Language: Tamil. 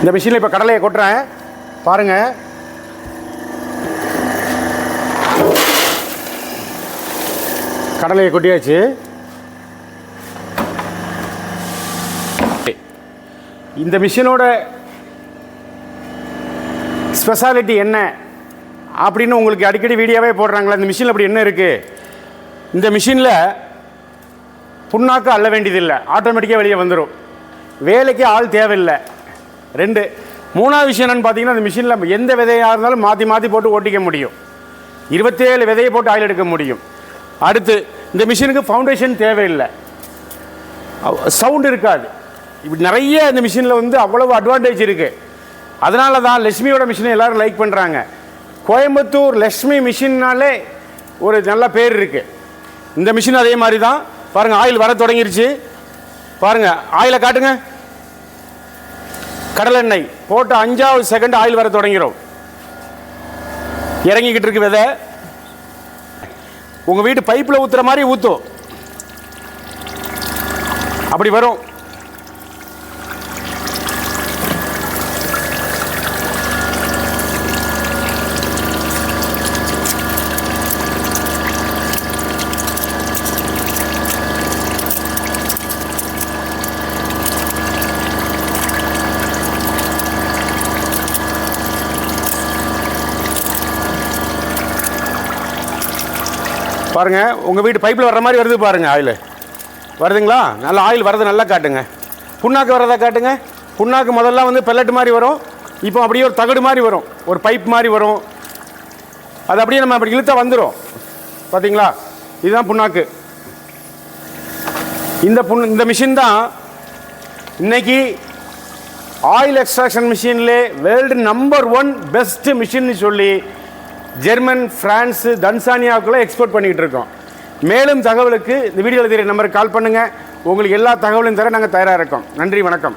இந்த மிஷினில் இப்போ கடலையை கொட்டுறேன் பாருங்கள். கடலையை கொட்டியாச்சு. இந்த மிஷினோட ஸ்பெஷாலிட்டி என்ன அப்படின்னு உங்களுக்கு அடிக்கடி வீடியோவே போடுறாங்களா? இந்த மிஷினில் அப்படி என்ன இருக்குது? இந்த மிஷினில் புண்ணாக்கு அள்ள வேண்டியதில்லை, ஆட்டோமேட்டிக்காக வெளியே வந்துடும். வேலைக்கு ஆள் தேவையில்லை. 2 3வது விஷயம் என்னென்னு பார்த்தீங்கன்னா, இந்த மிஷினில் எந்த விதையாக இருந்தாலும் மாற்றி மாற்றி போட்டு ஓட்டிக்க முடியும். 27 விதையை போட்டு ஆயில் எடுக்க முடியும். அடுத்து இந்த மிஷினுக்கு ஃபவுண்டேஷன் தேவையில்லை, சவுண்டு இருக்காது. இப்படி நிறைய இந்த மிஷினில் வந்து அவ்வளவு அட்வான்டேஜ் இருக்குது. அதனால தான் லட்சுமியோட மிஷினை எல்லோரும் லைக் பண்ணுறாங்க. கோயம்புத்தூர் லட்சுமி மிஷின்னாலே ஒரு நல்ல பேர் இருக்குது. இந்த மிஷின் அதே மாதிரி தான். பாருங்கள், ஆயில் வர தொடங்கிருச்சு. பாருங்கள், ஆயிலை காட்டுங்க. கடலெண்ணெய் போட்டு 5வது செகண்ட் ஆயில் வர தொடங்கிறோம். இறங்கிக்கிட்டு இருக்கு விதை. உங்கள் வீட்டு பைப்பில் ஊற்றுற மாதிரி ஊற்றும், அப்படி வரும். பாருங்கள், உங்கள் வீட்டு பைப்பில் வர்ற மாதிரி வருது பாருங்கள். ஆயில் வருதுங்களா? நல்லா ஆயில் வரதை நல்லா காட்டுங்க. புண்ணாக்கு வரதை காட்டுங்க. புண்ணாக்கு முதல்ல வந்து பெல்லட் மாதிரி வரும், இப்போ அப்படியே ஒரு தகடு மாதிரி வரும், ஒரு பைப் மாதிரி வரும். அது அப்படியே நம்ம அப்படி இழுத்தா வந்துடும். பார்த்தீங்களா? இதுதான் புண்ணாக்கு. இந்த மிஷின் தான் இன்னைக்கு ஆயில் எக்ஸ்ட்ராக்ஷன் மிஷின்லே வேர்ல்டு நம்பர் 1 பெஸ்ட் மிஷின்னு சொல்லி ஜெர்மன், பிரான்ஸு, தன்சானியாவுக்குள்ளே எக்ஸ்போர்ட் பண்ணிக்கிட்டு இருக்கோம். மேலும் தகவலுக்கு இந்த வீடியோவில் தெரிய நம்பருக்கு கால் பண்ணுங்கள். உங்களுக்கு எல்லா தகவலும் தர நாங்கள் தயாராக இருக்கோம். நன்றி, வணக்கம்.